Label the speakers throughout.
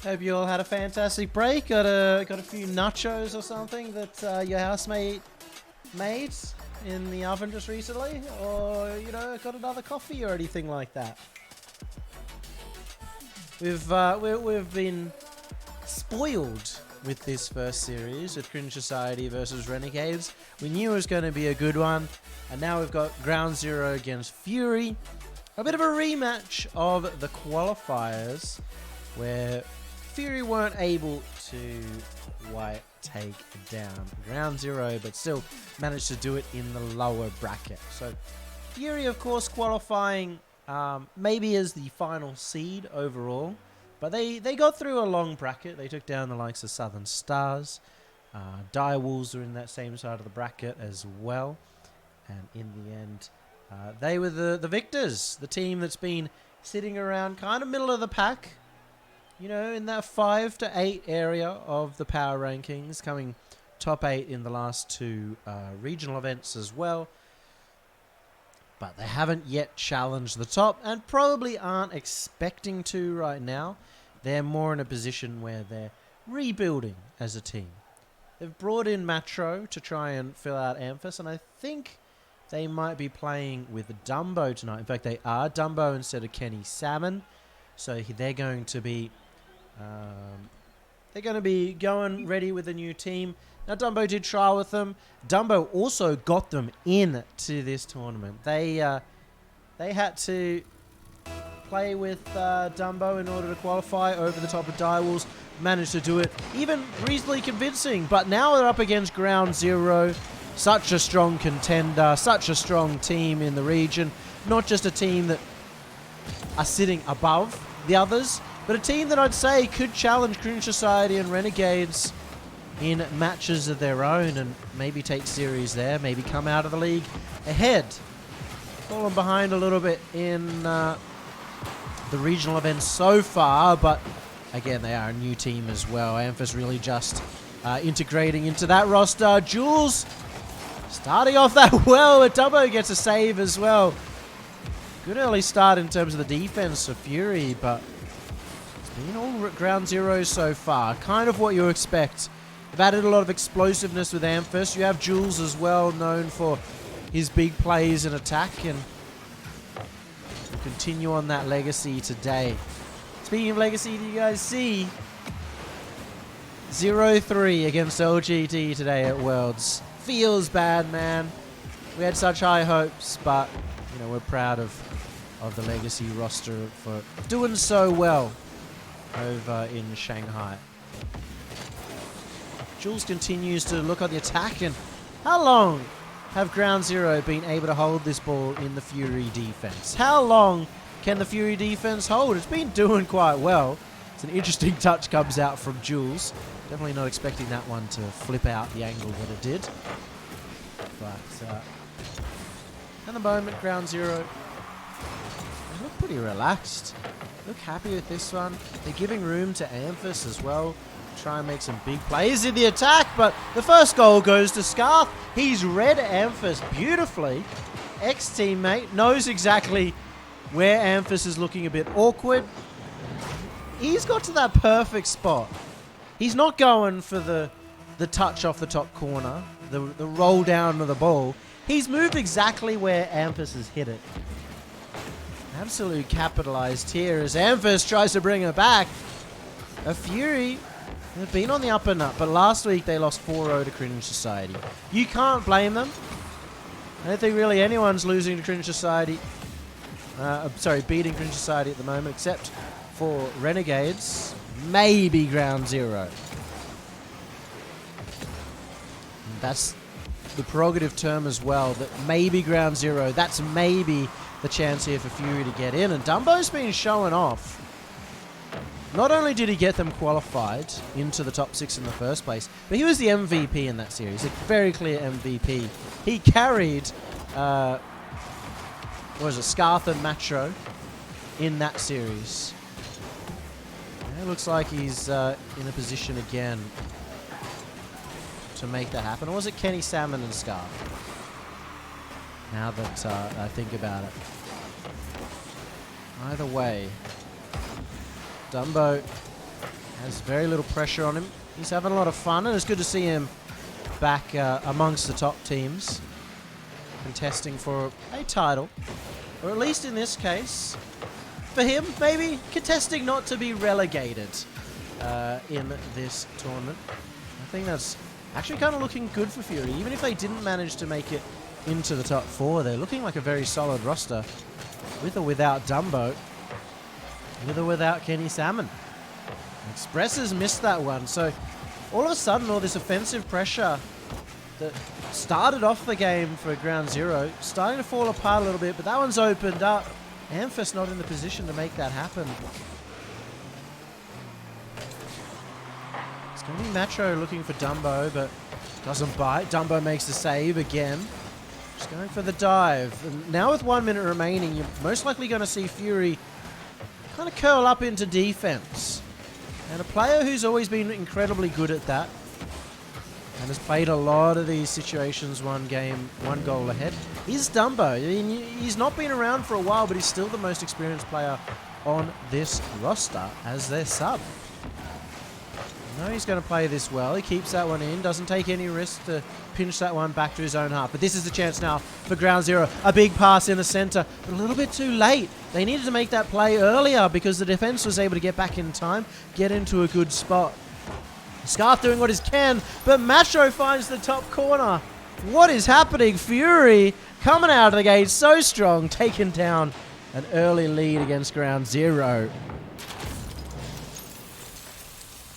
Speaker 1: Hope you all had a fantastic break. Got a few nachos or something that your housemate made in the oven just recently, or got another coffee or anything like that. We've been spoiled with this first series with Cringe Society versus Renegades. We knew it was going to be a good one, and now we've got Ground Zero against Fury. A bit of a rematch of the qualifiers, where Fury weren't able to quite take down Ground Zero, but still managed to do it in the lower bracket. So Fury, of course, qualifying maybe as the final seed overall, but they got through a long bracket. They took down the likes of Southern Stars. Direwolves were in that same side of the bracket as well. And in the end, they were the victors, the team that's been sitting around kind of middle of the pack, in that 5 to 8 area of the power rankings, coming top 8 in the last two regional events as well. But they haven't yet challenged the top, and probably aren't expecting to right now. They're more in a position where they're rebuilding as a team. They've brought in Matro to try and fill out Amphis, and I think they might be playing with Dumbo tonight. In fact, they are Dumbo instead of Kenny Salmon. So they're going to be going ready with a new team. Now, Dumbo did trial with them. Dumbo also got them in to this tournament. They had to play with Dumbo in order to qualify over the top of Direwolves. Managed to do it even reasonably convincing. But now they're up against Ground Zero. Such a strong contender, such a strong team in the region. Not just a team that are sitting above the others, but a team that I'd say could challenge Cringe Society and Renegades in matches of their own and maybe take series there, maybe come out of the league ahead. Fallen behind a little bit in the regional events so far, but again, they are a new team as well. Amphis really just integrating into that roster. Jules starting off that well, but Dumbo gets a save as well. Good early start in terms of the defense for Fury, but it's been all Ground Zero so far. Kind of what you expect. They've added a lot of explosiveness with Amphis. You have Jules as well, known for his big plays and attack, and continue on that legacy today. Speaking of legacy, do you guys see 0-3 against LGD today at Worlds? Feels bad, man. We had such high hopes, but we're proud of the legacy roster for doing so well over in Shanghai. Jules continues to look on the attack, and how long have Ground Zero been able to hold this ball in the Fury defense? How long can the Fury defense hold? It's been doing quite well. It's an interesting touch comes out from Jules. Definitely not expecting that one to flip out the angle that it did. But at the moment, Ground Zero, they look pretty relaxed. Look happy with this one. They're giving room to Amphis as well. Try and make some big plays in the attack, but the first goal goes to Scarf. He's read Amphis beautifully. Ex-teammate knows exactly where Amphis is looking a bit awkward. He's got to that perfect spot. He's not going for the touch off the top corner, the roll down of the ball. He's moved exactly where Amphis has hit it. Absolutely capitalized here as Amphis tries to bring it back. A Fury, they've been on the up and up, but last week they lost 4-0 to Cringe Society. You can't blame them. I don't think really anyone's losing to Cringe Society. Beating Cringe Society at the moment, except for Renegades. Maybe Ground Zero. And that's the prerogative term as well, that maybe Ground Zero, that's maybe the chance here for Fury to get in. And Dumbo's been showing off. Not only did he get them qualified into the top 6 in the first place, but he was the MVP in that series. A very clear MVP. He carried, Scarth and Matro in that series. It looks like he's in a position again to make that happen. Or was it Kenny Salmon and Scarf? Now that I think about it. Either way, Dumbo Has very little pressure on him. He's having a lot of fun, and it's good to see him back amongst the top teams, contesting for a title, or at least in this case, for him, maybe contesting not to be relegated in this tournament. I think that's actually kind of looking good for Fury. Even if they didn't manage to make it into the top 4, they're looking like a very solid roster, with or without Dumbo, with or without Kenny Salmon. Express has missed that one, so all of a sudden all this offensive pressure that started off the game for Ground Zero starting to fall apart a little bit, but that one's opened up. Ampha's not in the position to make that happen. It's going to be Macho looking for Dumbo, but doesn't bite. Dumbo makes the save again. Just going for the dive. And now with 1 minute remaining, you're most likely going to see Fury kind of curl up into defense. And a player who's always been incredibly good at that and has played a lot of these situations one game, one goal ahead is Dumbo. I mean, he's not been around for a while, but he's still the most experienced player on this roster as their sub. No, he's going to play this well. He keeps that one in, doesn't take any risk to pinch that one back to his own half. But this is the chance now for Ground Zero. A big pass in the center, but a little bit too late. They needed to make that play earlier because the defense was able to get back in time, get into a good spot. Scarf doing what he can, but Macho finds the top corner. What is happening? Fury coming out of the gate so strong, taking down an early lead against Ground Zero.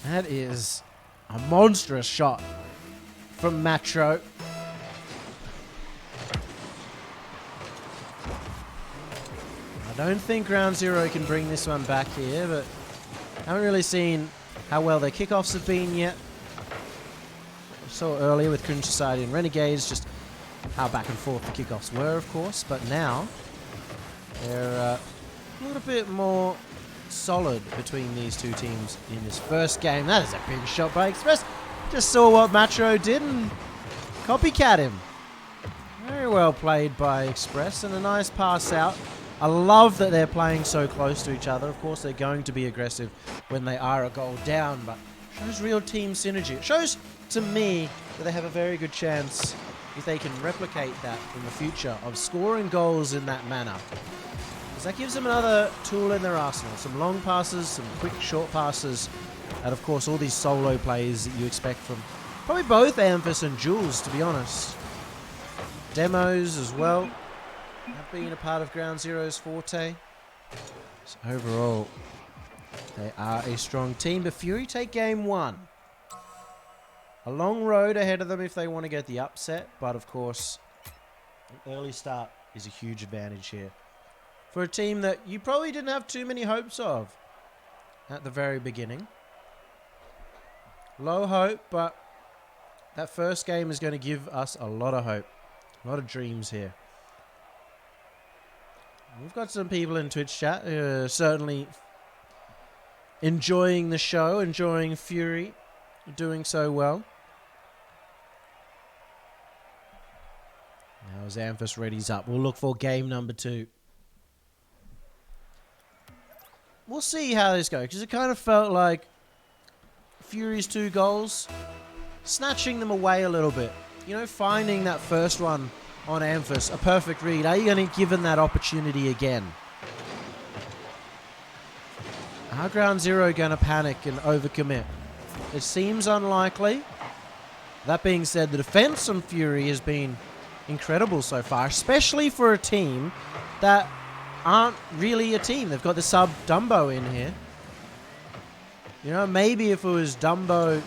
Speaker 1: That is a monstrous shot from Macho. I don't think Ground Zero can bring this one back here, but haven't really seen how well their kickoffs have been yet. We saw earlier with Cringe Society and Renegades just how back and forth the kickoffs were, of course, but now they're a little bit more solid between these two teams in this first game. That is a big shot by Express. Just saw what Macho did and copycat him. Very well played by Express and a nice pass out. I love that they're playing so close to each other. Of course, they're going to be aggressive when they are a goal down, but shows real team synergy. It shows to me that they have a very good chance if they can replicate that in the future of scoring goals in that manner. Because that gives them another tool in their arsenal. Some long passes, some quick short passes, and of course all these solo plays that you expect from probably both Amphis and Jules, to be honest. Demos as well have been a part of Ground Zero's forte. So overall, they are a strong team, but Fury take game one. A long road ahead of them if they want to get the upset, but of course, an early start is a huge advantage here for a team that you probably didn't have too many hopes of at the very beginning. Low hope, but that first game is going to give us a lot of hope, a lot of dreams here. We've got some people in Twitch chat who are certainly enjoying the show, enjoying Fury, doing so well. Now as Amphis readies up, we'll look for game number 2. We'll see how this goes, because it kind of felt like Fury's 2 goals, snatching them away a little bit. You know, finding that first one on Amphis, a perfect read. Are you going to give him that opportunity again? Are Ground Zero going to panic and overcommit? It seems unlikely. That being said, the defense on Fury has been incredible so far, especially for a team that aren't really a team. They've got the sub Dumbo in here. You know, maybe if it was Dumbo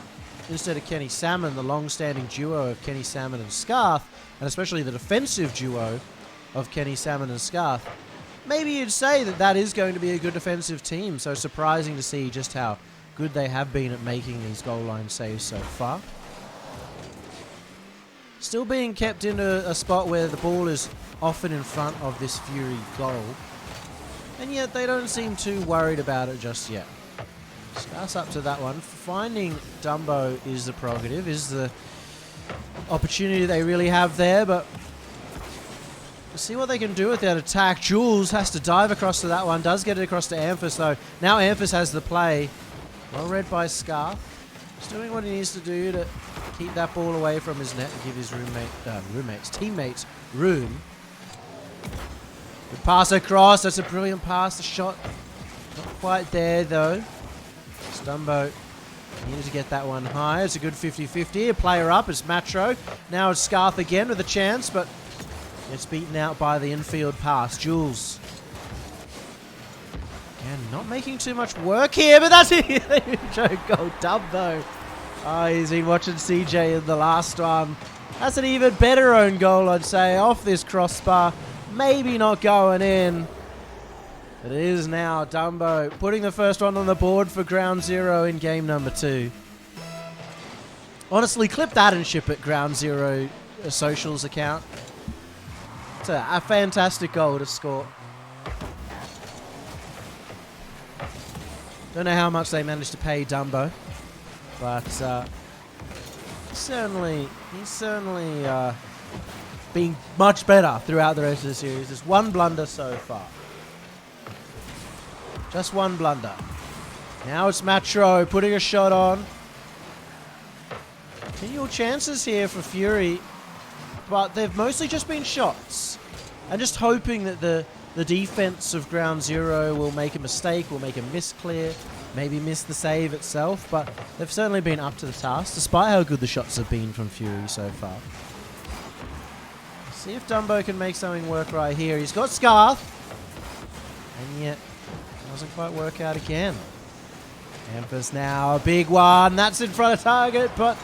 Speaker 1: instead of Kenny Salmon, the long-standing duo of Kenny Salmon and Scarth, and especially the defensive duo of Kenny Salmon and Scarth, maybe you'd say that that is going to be a good defensive team. So surprising to see just how good they have been at making these goal line saves so far. Still being kept in a spot where the ball is often in front of this Fury goal, and yet they don't seem too worried about it just yet. Scarth's up to that one. Finding Dumbo is the prerogative, is the opportunity they really have there, but we'll see what they can do with that attack. Jules has to dive across to that one, does get it across to Amphis though. Now Amphis has the play. Well read by Scarf. He's doing what he needs to do to keep that ball away from his net and give his teammates room. Good pass across. That's a brilliant pass. The shot not quite there though. Dumbo needed to get that one high. It's a good 50-50. A player up. It's Matro. Now it's Scarf again with a chance, but it's beaten out by the infield pass. Jules. And not making too much work here, but that's it. Joke goal. Dumbo. Oh, he's been watching CJ in the last one. That's an even better own goal, I'd say, off this crossbar. Maybe not going in. It is now Dumbo putting the first one on the board for Ground Zero in game number 2. Honestly, clip that and ship it, Ground Zero socials account. It's a fantastic goal to score. Don't know how much they managed to pay Dumbo, but he's certainly been much better throughout the rest of the series. There's one blunder so far. Just one blunder. Now it's Matro putting a shot on. Continual chances here for Fury, but they've mostly just been shots. And just hoping that the defense of Ground Zero will make a mistake, will make a misclear, maybe miss the save itself, but they've certainly been up to the task, despite how good the shots have been from Fury so far. Let's see if Dumbo can make something work right here. He's got Scarf, and yet doesn't quite work out again. Emphas now, a big one. That's in front of target, but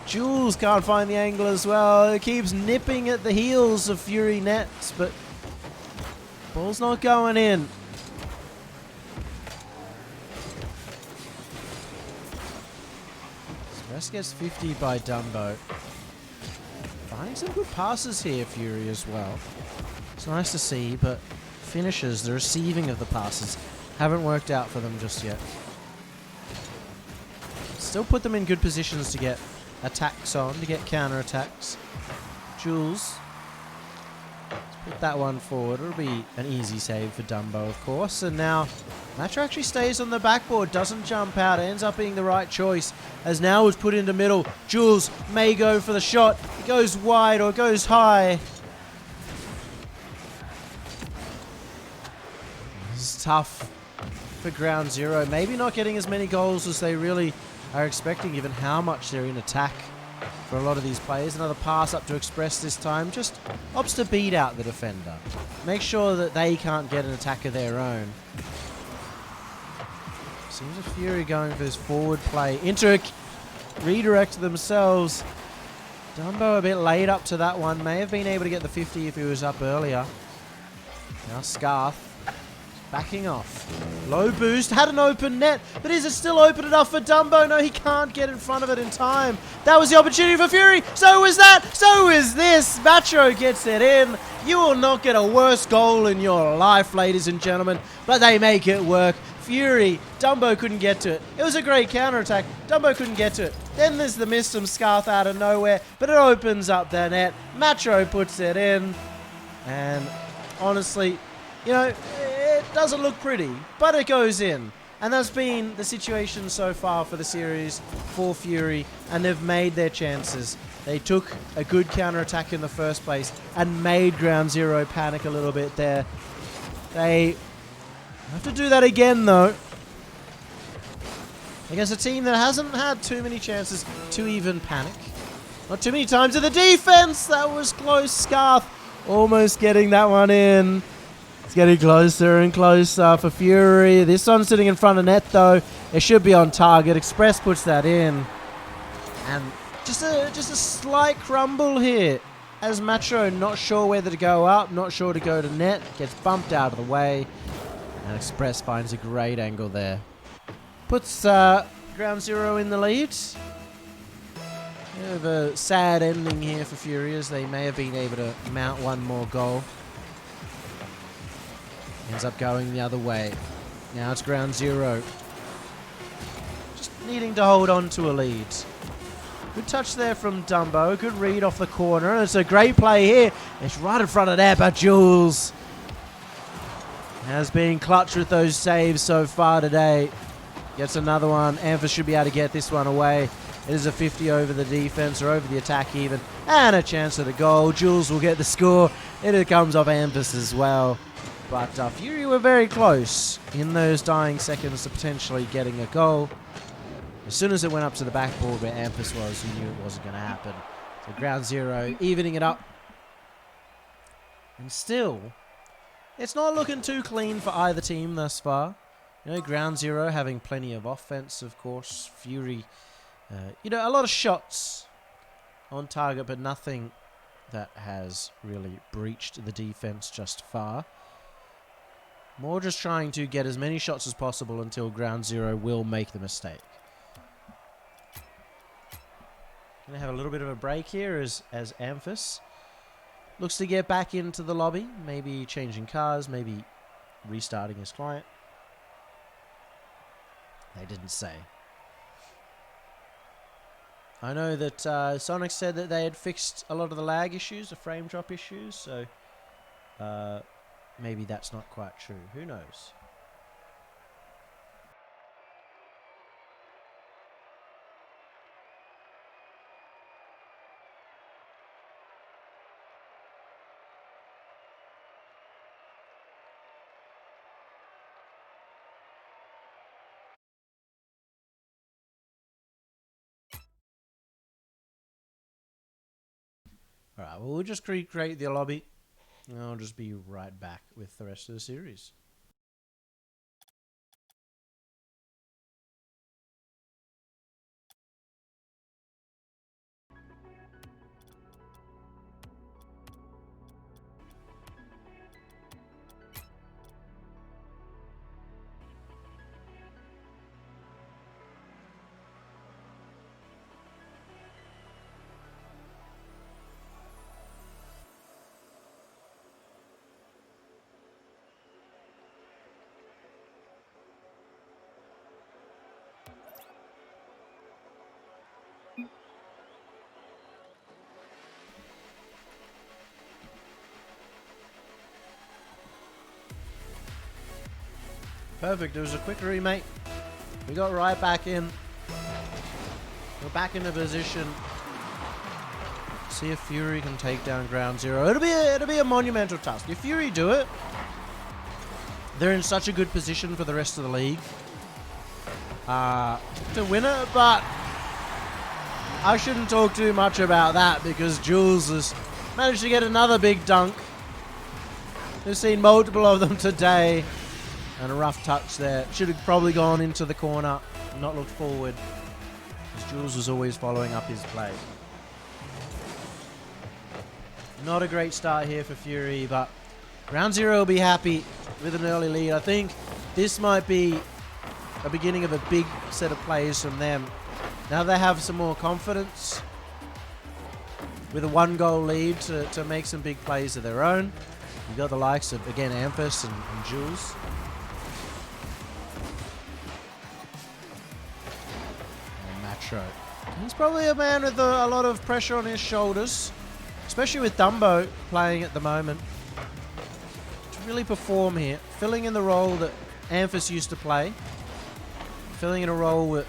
Speaker 1: Jules can't find the angle as well. It keeps nipping at the heels of Fury nets, but ball's not going in. Express gets 50 by Dumbo. Finding some good passes here, Fury as well. It's nice to see, but finishes, the receiving of the passes, haven't worked out for them just yet. Still put them in good positions to get attacks on, to get counter-attacks. Jules. Let's put that one forward. It'll be an easy save for Dumbo, of course. And now Matro actually stays on the backboard, doesn't jump out. It ends up being the right choice, as now is put into middle. Jules may go for the shot. It goes wide or it goes high. This is tough for Ground Zero. Maybe not getting as many goals as they really are expecting, given how much they're in attack for a lot of these players. Another pass up to Express this time. Just opts to beat out the defender. Make sure that they can't get an attack of their own. Seems a Fury going for this forward play. Redirect themselves. Dumbo a bit late up to that one. May have been able to get the 50 if he was up earlier. Now Scarf. Backing off. Low boost. Had an open net. But is it still open enough for Dumbo? No, he can't get in front of it in time. That was the opportunity for Fury. So was that. So is this. Matro gets it in. You will not get a worse goal in your life, ladies and gentlemen. But they make it work. Fury. Dumbo couldn't get to it. It was a great counterattack. Dumbo couldn't get to it. Then there's the miss from Scarf out of nowhere. But it opens up the net. Matro puts it in. And honestly, you know, it doesn't look pretty, but it goes in. And that's been the situation so far for the series for Fury, and they've made their chances. They took a good counter-attack in the first place and made Ground Zero panic a little bit there. They have to do that again, though, against a team that hasn't had too many chances to even panic. Not too many times in the defense. That was close. Scarf almost getting that one in. It's getting closer and closer for Fury. This one's sitting in front of net, though. It should be on target. Express puts that in. And just a slight crumble here, as Matro not sure whether to go up, not sure to go to net. Gets bumped out of the way. And Express finds a great angle there. Puts Ground Zero in the lead. Bit of a sad ending here for Fury, as they may have been able to mount one more goal. Ends up going the other way. Now it's Ground Zero. Just needing to hold on to a lead. Good touch there from Dumbo. Good read off the corner. And it's a great play here. It's right in front of there, but Jules has been clutch with those saves so far today. Gets another one. Amphis should be able to get this one away. It is a 50 over the defense, or over the attack even. And a chance at a goal. Jules will get the score. It comes off Amphis as well. But Fury were very close in those dying seconds to potentially getting a goal. As soon as it went up to the backboard where Amphis was, you knew it wasn't going to happen. So ground zero, evening it up. And still, it's not looking too clean for either team thus far. You know, ground zero having plenty of offense, of course. Fury, you know, a lot of shots on target, but nothing that has really breached the defense just far. More just trying to get as many shots as possible until ground zero will make the mistake. Gonna have a little bit of a break here as Amphis looks to get back into the lobby, maybe changing cars, maybe restarting his client. They didn't say. I know that Sonic said that they had fixed a lot of the lag issues, the frame drop issues, so maybe that's not quite true. Who knows? Alright, well, we'll just recreate the lobby, and I'll just be right back with the rest of the series. Perfect, it was a quick remake. We got right back in. We're back in a position. See if Fury can take down ground zero. It'll be a monumental task. If Fury do it, they're in such a good position for the rest of the league to win it, but I shouldn't talk too much about that because Jules has managed to get another big dunk. We've seen multiple of them today. And a rough touch there. Should have probably gone into the corner and not looked forward. Because Jules was always following up his play. Not a great start here for Fury, but ground zero will be happy with an early lead. I think this might be a beginning of a big set of plays from them. Now they have some more confidence with a 1-goal lead to make some big plays of their own. You've got the likes of, again, Amphis and Jules. He's probably a man with a lot of pressure on his shoulders, especially with Dumbo playing at the moment. To really perform here, filling in the role that Amphis used to play, filling in a role that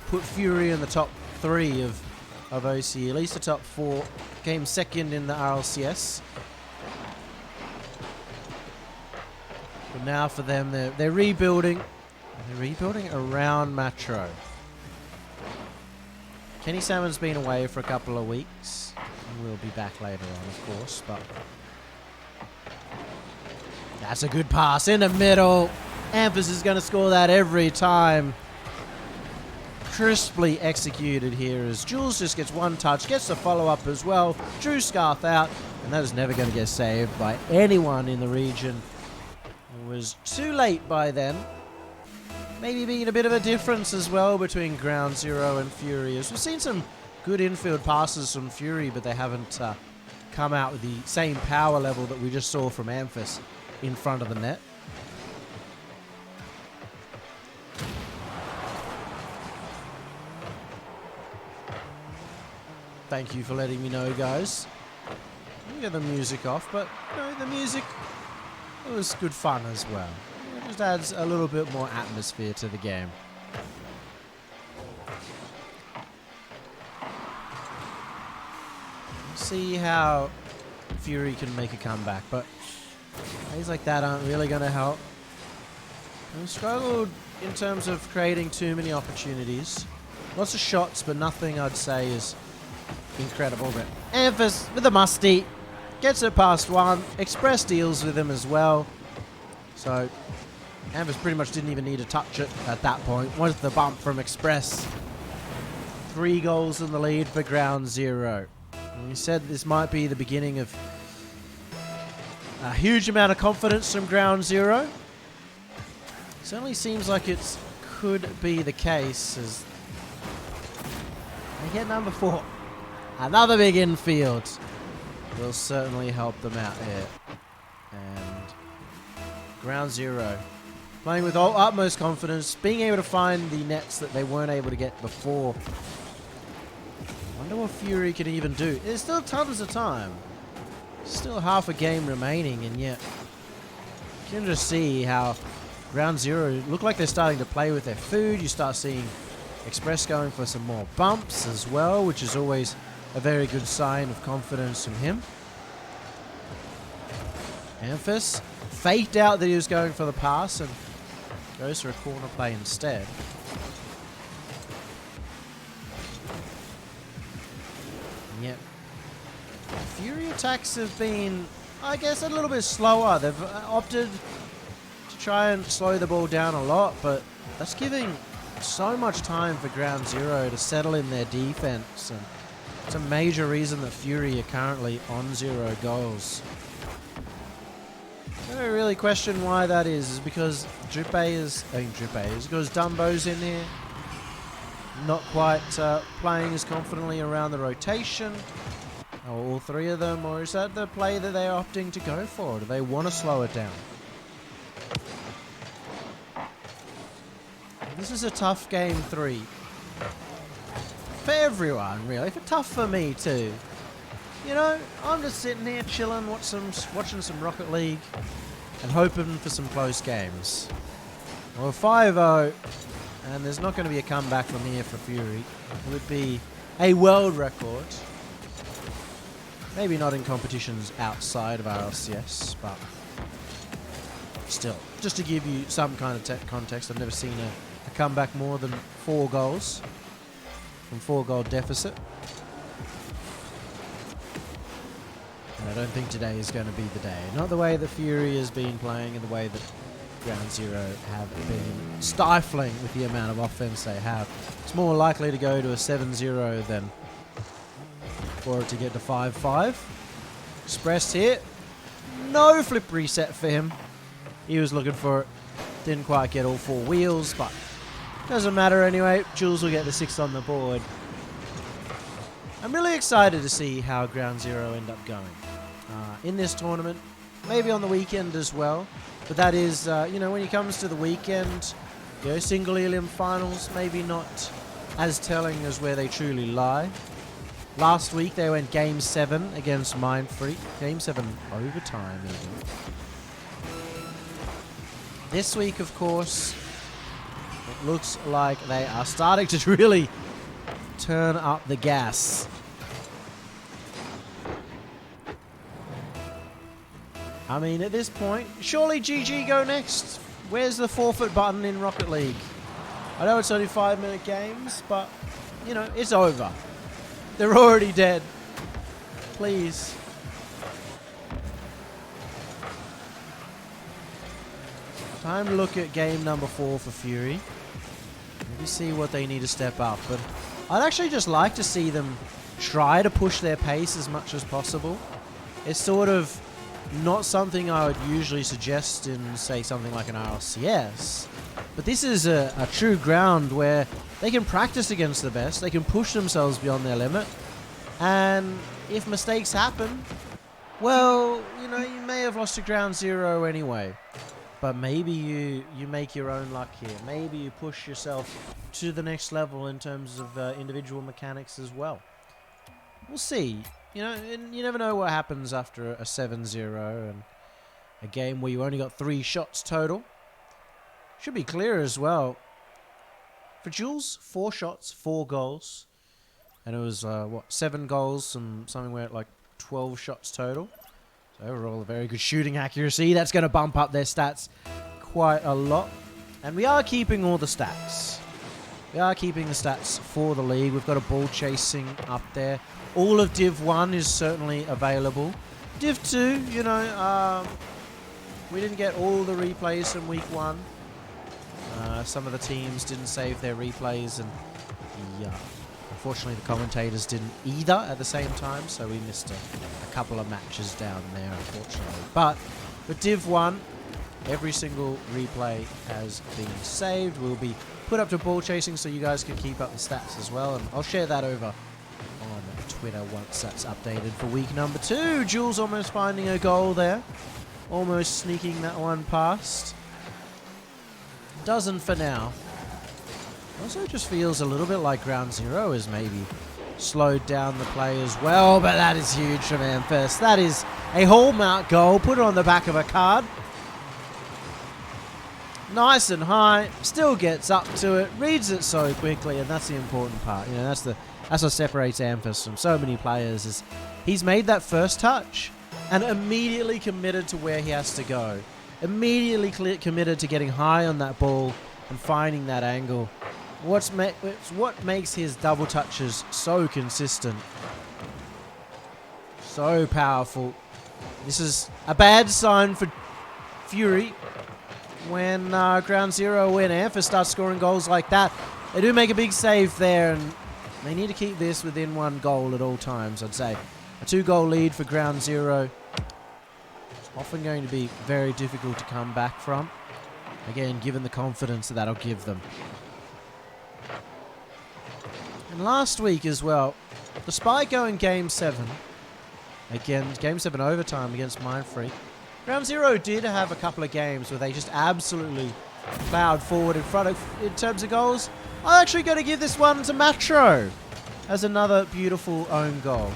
Speaker 1: put Fury in the top 3 of OC, at least the top 4, came second in the RLCS. But now for them, they're rebuilding. They're rebuilding around Matro. Kenny Salmon's been away for a couple of weeks. And we'll be back later on, of course, but that's a good pass in the middle. Amphis is going to score that every time. Crisply executed here as Jules just gets one touch, gets the follow-up as well. Drew Scarth out, and that is never going to get saved by anyone in the region. It was too late by then. Maybe being a bit of a difference as well between ground zero and Fury. As we've seen some good infield passes from Fury, but they haven't come out with the same power level that we just saw from Amphis in front of the net. Thank you for letting me know, guys. Let me get the music off, but no, the music, it was good fun as well. It just adds a little bit more atmosphere to the game. See how Fury can make a comeback, but plays like that aren't really going to help. We've struggled in terms of creating too many opportunities. Lots of shots, but nothing I'd say is incredible. But Amphasis with a musty gets it past one. Express deals with him as well. So Amphasis pretty much didn't even need to touch it at that point. Once the bump from Express. 3 goals in the lead for Ground Zero. We said this might be the beginning of a huge amount of confidence from Ground Zero. Certainly seems like it could be the case as they get number 4. Another big infield will certainly help them out here. And Ground Zero playing with utmost confidence, being able to find the nets that they weren't able to get before. Wonder what Fury can even do. There's still tons of time. Still half a game remaining, and yet you can just see how Ground Zero look like they're starting to play with their food. You start seeing Express going for some more bumps as well, which is always a very good sign of confidence from him. Amphasis faked out that he was going for the pass and goes for a corner play instead. Yep. Fury attacks have been, I guess, a little bit slower. They've opted to try and slow the ball down a lot, but that's giving so much time for Ground Zero to settle in their defense, and it's a major reason that Fury are currently on 0 goals. I don't really question why that is because because Dumbo's in here. Not quite playing as confidently around the rotation. Or all 3 of them, or is that the play that they're opting to go for? Do they want to slow it down? This is a tough game 3. For everyone, really. For tough for me too. You know, I'm just sitting here chilling, watching some Rocket League and hoping for some close games. Well, 5-0. And there's not going to be a comeback from here for Fury. It would be a world record. Maybe not in competitions outside of RLCS, but still. Just to give you some kind of context, I've never seen a comeback more than 4 goals from 4-goal deficit. And I don't think today is going to be the day. Not the way that Fury has been playing and the way that Ground Zero have been stifling with the amount of offense they have. It's more likely to go to a 7-0 than for it to get to 5-5. Express here. No flip reset for him. He was looking for it. Didn't quite get all 4 wheels, but doesn't matter anyway. Jules will get the 6 on the board. I'm really excited to see how Ground Zero end up going in this tournament. Maybe on the weekend as well. But that is, you know, when it comes to the weekend, you know, single Helium finals, maybe not as telling as where they truly lie. Last week they went Game 7 against Mindfreak. Game 7 overtime even. This week, of course, it looks like they are starting to really turn up the gas. I mean, at this point, surely GG go next. Where's the forfeit button in Rocket League? I know it's only 5-minute games, but, you know, it's over. They're already dead. Please. Time to look at game number 4 for Fury. Maybe see what they need to step up. But I'd actually just like to see them try to push their pace as much as possible. It's sort of not something I would usually suggest in, say, something like an RLCS. But this is a true ground where they can practice against the best. They can push themselves beyond their limit. And if mistakes happen, well, you know, you may have lost to Ground Zero anyway. But maybe you make your own luck here. Maybe you push yourself to the next level in terms of individual mechanics as well. We'll see. You know, and you never know what happens after a 7-0 and a game where you only got 3 shots total. Should be clear as well. For Jules, 4 shots, 4 goals. And it was, 7 goals and something where like 12 shots total. So overall, a very good shooting accuracy. That's going to bump up their stats quite a lot. And we are keeping all the stats. We are keeping the stats for the league. We've got a ball chasing up there. All of Div 1 is certainly available. Div 2, you know, we didn't get all the replays from week 1. Some of the teams didn't save their replays, and unfortunately the commentators didn't either at the same time, so we missed a couple of matches down there, unfortunately. But for Div 1, every single replay has been saved. We'll be put up to ball chasing so you guys can keep up the stats as well, and I'll share that over on Twitter once that's updated for week number 2. Jules almost finding a goal there. Almost sneaking that one past. Doesn't for now. Also just feels a little bit like Ground Zero has maybe slowed down the play as well, but that is huge from Amphasis. That is a hallmark goal. Put it on the back of a card. Nice and high. Still gets up to it. Reads it so quickly, and that's the important part. You know, that's what separates Amphasis from so many players, is he's made that first touch and immediately committed to where he has to go. Immediately committed to getting high on that ball and finding that angle. What makes his double touches so consistent, so powerful. This is a bad sign for Fury when Ground Zero, when Amphasis starts scoring goals like that. They do make a big save there, and they need to keep this within 1 goal at all times, I'd say. A 2-goal lead for Ground Zero. Often going to be very difficult to come back from. Again, given the confidence that'll give them. And last week as well, despite going Game 7, again, Game 7 overtime against Mindfreak, Ground Zero did have a couple of games where they just absolutely plowed forward in terms of goals. I'm actually going to give this one to Matro as another beautiful own goal.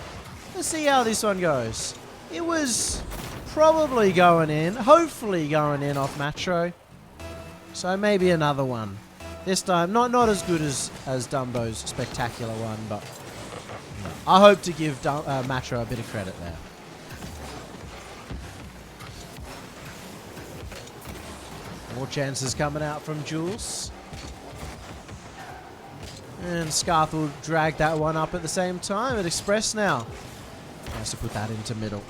Speaker 1: Let's see how this one goes. It was probably going in, hopefully going in off Matro. So maybe another one. This time, not as good as Dumbo's spectacular one, but I hope to give Matro a bit of credit there. More chances coming out from Jules. And Scarth will drag that one up at the same time at Express now. Has to put that into middle.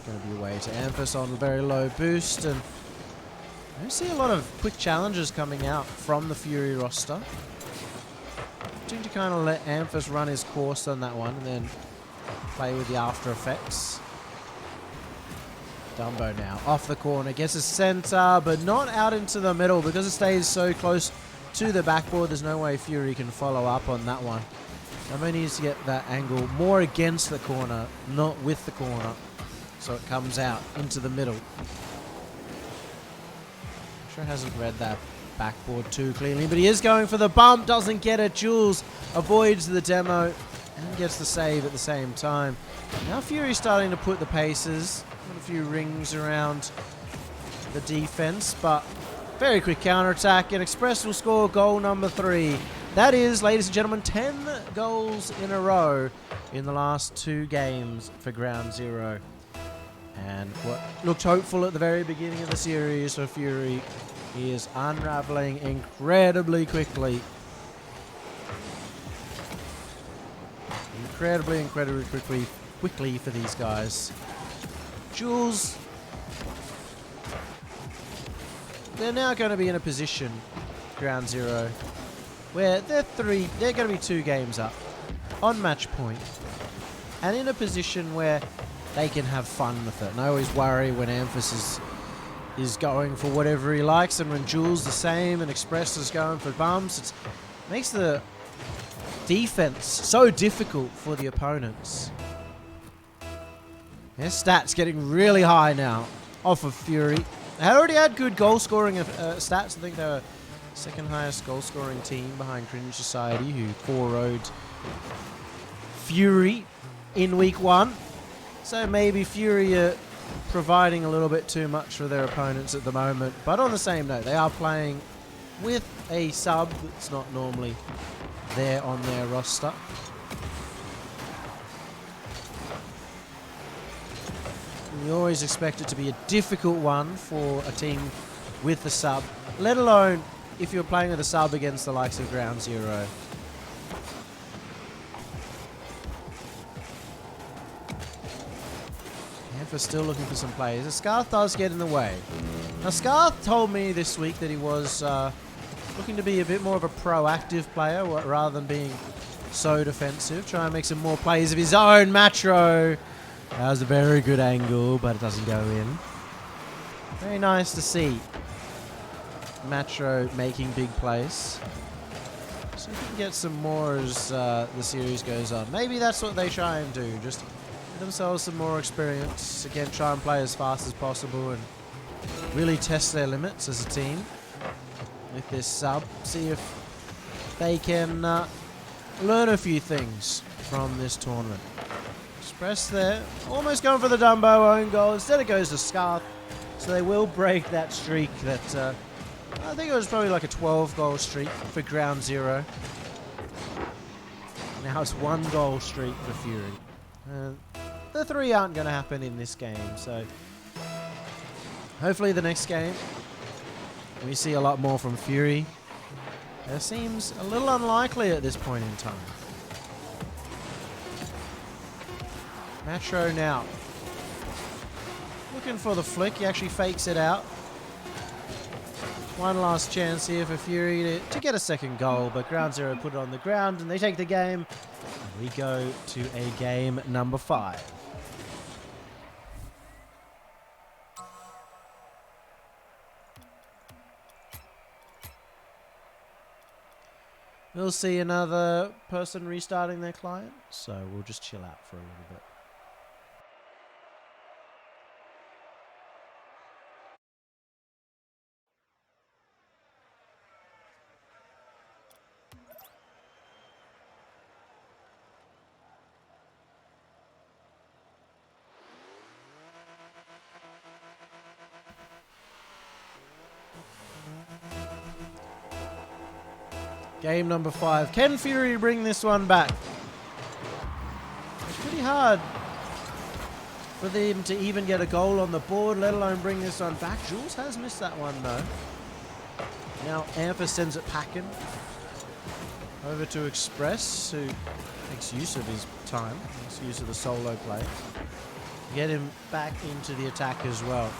Speaker 1: Going to be away to Amphasis on a very low boost, and I don't see a lot of quick challenges coming out from the Fury roster. Seem to kind of let Amphasis run his course on that one and then play with the after effects. Dumbo now off the corner, gets a center, but not out into the middle because it stays so close to the backboard. There's no way Fury can follow up on that one. Dumbo needs to get that angle more against the corner, not with the corner. So it comes out into the middle. I'm sure hasn't read that backboard too cleanly, but he is going for the bump, doesn't get it. Jules avoids the demo and gets the save at the same time. Now Fury's starting to put the paces, put a few rings around the defense, but very quick counter-attack, and Express will score goal number 3. That is, ladies and gentlemen, 10 goals in a row in the last 2 games for Ground Zero. And what looked hopeful at the very beginning of the series for Fury is unraveling incredibly quickly. Incredibly quickly for these guys. Jules, they're now going to be in a position, Ground Zero, where they're going to be 2 games up on match point, and in a position where they can have fun with it. And I always worry when Amphasis is going for whatever he likes, and when Jules the same, and Express is going for bumps. It makes the defense so difficult for the opponents. Their stats getting really high now off of Fury. They already had good goal scoring stats. I think they were second highest goal scoring team behind Cringe Society, who 4-0'd Fury in week 1. So maybe Fury are providing a little bit too much for their opponents at the moment. But on the same note, they are playing with a sub that's not normally there on their roster. You always expect it to be a difficult one for a team with the sub, let alone if you're playing with a sub against the likes of Ground Zero. Ampha's still looking for some players. Scarth does get in the way. Now, Scarth told me this week that he was looking to be a bit more of a proactive player rather than being so defensive. Try and make some more plays of his own. Matro. That was a very good angle, but it doesn't go in. Very nice to see Matro making big plays. So we can get some more as the series goes on. Maybe that's what they try and do. Just give themselves some more experience. Again, try and play as fast as possible and really test their limits as a team with this sub. See if they can learn a few things from this tournament. Express there. Almost going for the Dumbo own goal. Instead it goes to Scarth. So they will break that streak that I think it was probably like a 12-goal streak for Ground Zero. Now it's 1-goal streak for Fury. The 3 aren't going to happen in this game, so hopefully the next game we see a lot more from Fury. It seems a little unlikely at this point in time. Matro now. Looking for the flick. He actually fakes it out. One last chance here for Fury to get a second goal, but Ground Zero put it on the ground and they take the game. And we go to a game number 5. We'll see another person restarting their client, so we'll just chill out for a little bit. Game number 5. Can Fury bring this one back? It's pretty hard for them to even get a goal on the board, let alone bring this one back. Jules has missed that one, though. Now Ampha sends it packing over to Express, who makes use of his time, makes use of the solo play. Get him back into the attack as well.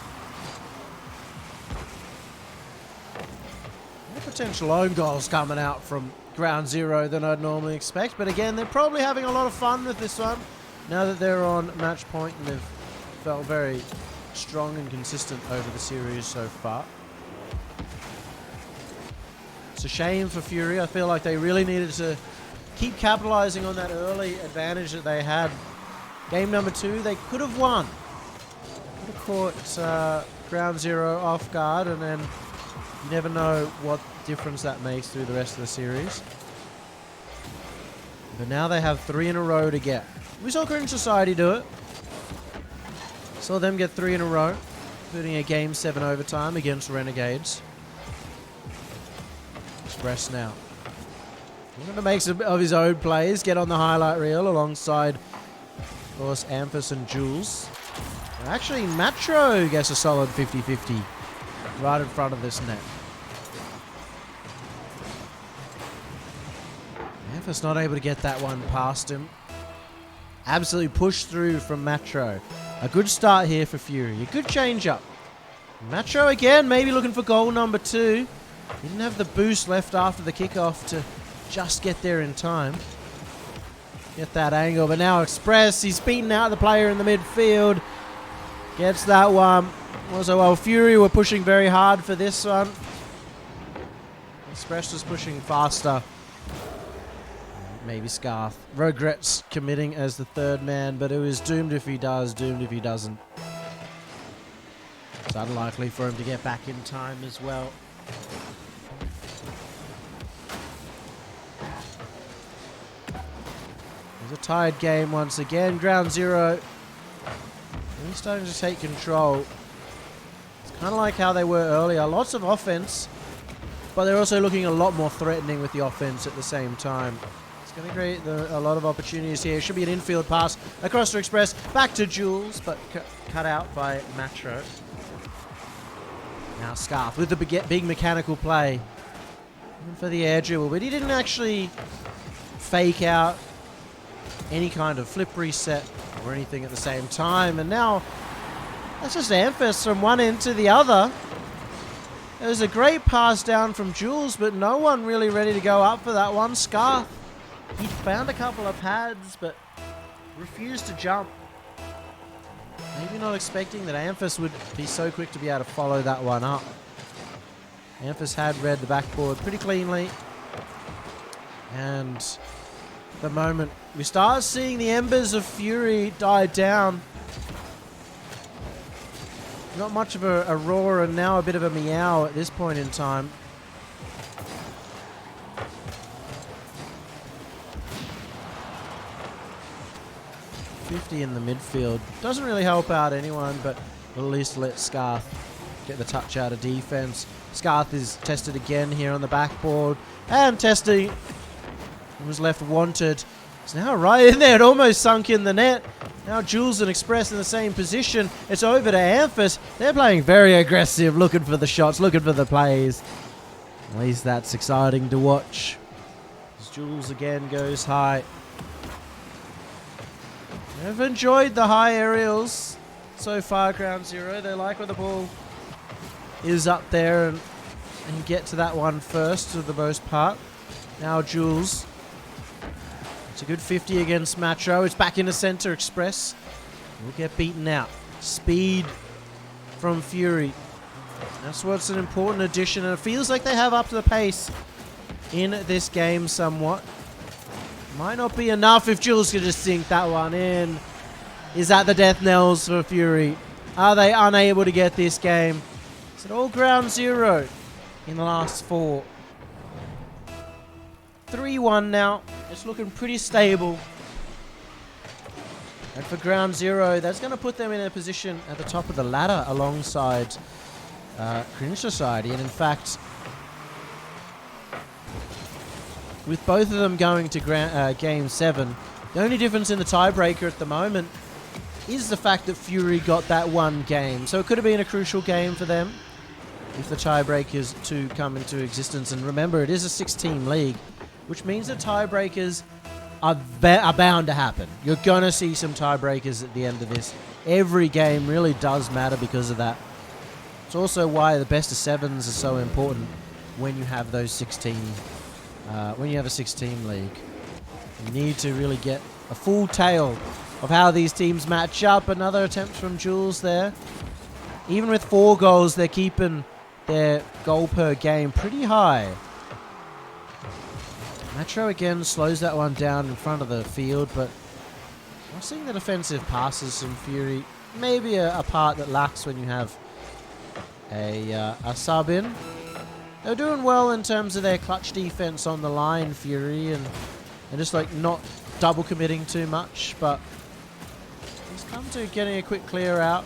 Speaker 1: Potential own goals coming out from Ground Zero than I'd normally expect, but again, they're probably having a lot of fun with this one now that they're on match point and they've felt very strong and consistent over the series so far. It's a shame for Fury. I feel like they really needed to keep capitalizing on that early advantage that they had. Game number 2, they could have won. Could have caught Ground Zero off guard, and then you never know what difference that makes through the rest of the series. But now they have 3 in a row to get. We saw Cringe Society do it. Saw them get 3 in a row, including a Game 7 overtime against Renegades. Express now. He's going to make some of his own plays, get on the highlight reel alongside, of course, Amphis and Jules. And actually, Matro gets a solid 50-50 right in front of this net. Ampha's not able to get that one past him. Absolutely pushed through from Matro. A good start here for Fury. A good change up. Matro again, maybe looking for goal number 2. Didn't have the boost left after the kickoff to just get there in time. Get that angle, but now Express, he's beaten out the player in the midfield. Gets that one. Also, while Fury were pushing very hard for this one, Express was pushing faster. Maybe Scarth regrets committing as the 3rd man, but it was doomed if he does, doomed if he doesn't. It's unlikely for him to get back in time as well. It's a tied game once again. Ground Zero, he's starting to take control. It's kind of like how they were earlier. Lots of offense, but they're also looking a lot more threatening with the offense at the same time. It's going to create a lot of opportunities here. Should be an infield pass across to Express, back to Jules, but cut out by Matro. Now Scarf with the big mechanical play for the air dribble, but he didn't actually fake out any kind of flip reset or anything at the same time. And now that's just Amphasis from one end to the other. It was a great pass down from Jules, but no one really ready to go up for that one. Scarf, he found a couple of pads, but refused to jump. Maybe not expecting that Amphasis would be so quick to be able to follow that one up. Amphasis had read the backboard pretty cleanly. And at the moment, we start seeing the embers of Fury die down. Not much of a roar and now a bit of a meow at this point in time. .50 in the midfield. Doesn't really help out anyone, but at least let Scarf get the touch out of defense. Scarf is tested again here on the backboard. And testing was left wanted. It's now right in there. It almost sunk in the net. Now Jules and Express in the same position. It's over to Amphasis. They're playing very aggressive, looking for the shots, looking for the plays. At least that's exciting to watch. As Jules again goes high. They've enjoyed the high aerials so far, Ground Zero. They like when the ball is up there and get to that one first for the most part. Now Jules. It's a good 50 against Matro. It's back into center. Express will get beaten out. Speed from Fury. That's what's an important addition, and it feels like they have up to the pace in this game somewhat. Might not be enough if Jules could just sink that one in. Is that the death knells for Fury? Are they unable to get this game? Is it all Ground Zero in the last 4? 3-1 now. It's looking pretty stable. And for Ground Zero, that's going to put them in a position at the top of the ladder alongside Cringe Society. And in fact, with both of them going to Game 7, the only difference in the tiebreaker at the moment is the fact that Fury got that one game. So it could have been a crucial game for them if the tiebreakers to come into existence. And remember, it is a 6-team league, which means that tiebreakers are bound to happen. You're going to see some tiebreakers at the end of this. Every game really does matter because of that. It's also why the best of 7s are so important when you have those 16, when you have a 6-team league. You need to really get a full tale of how these teams match up. Another attempt from Jules there. Even with 4 goals, they're keeping their goal per game pretty high. Matro again slows that one down in front of the field, but I'm seeing the defensive passes from Fury. Maybe a part that lacks when you have a sub in. They're doing well in terms of their clutch defense on the line, Fury, and just like not double committing too much, but he's come to getting a quick clear out,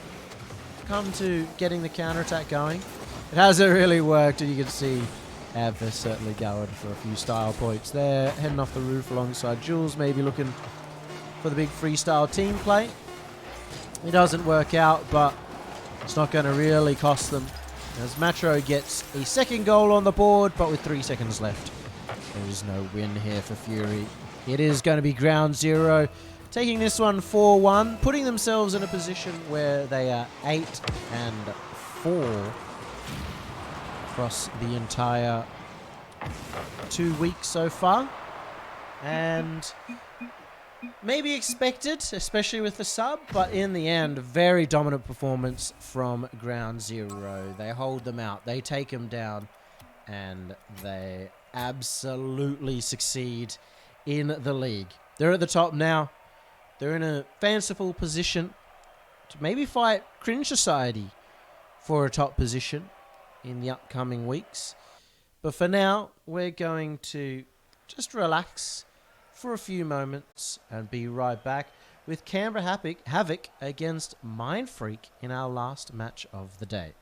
Speaker 1: come to getting the counter-attack going. It hasn't really worked, and you can see Amphasis certainly going for a few style points there. Heading off the roof alongside Jules, maybe looking for the big freestyle team play. It doesn't work out, but it's not going to really cost them, as Matro gets a second goal on the board, but with 3 seconds left. There is no win here for Fury. It is going to be Ground Zero taking this one 4-1, putting themselves in a position where they are 8-4 across the entire 2 weeks so far. And maybe expected, especially with the sub, but in the end, very dominant performance from Ground Zero. They hold them out, they take them down, and they absolutely succeed in the league. They're at the top now. They're in a fanciful position to maybe fight Cringe Society for a top position in the upcoming weeks. But for now, we're going to just relax for a few moments and be right back with Canberra Havoc against Mind Freak in our last match of the day.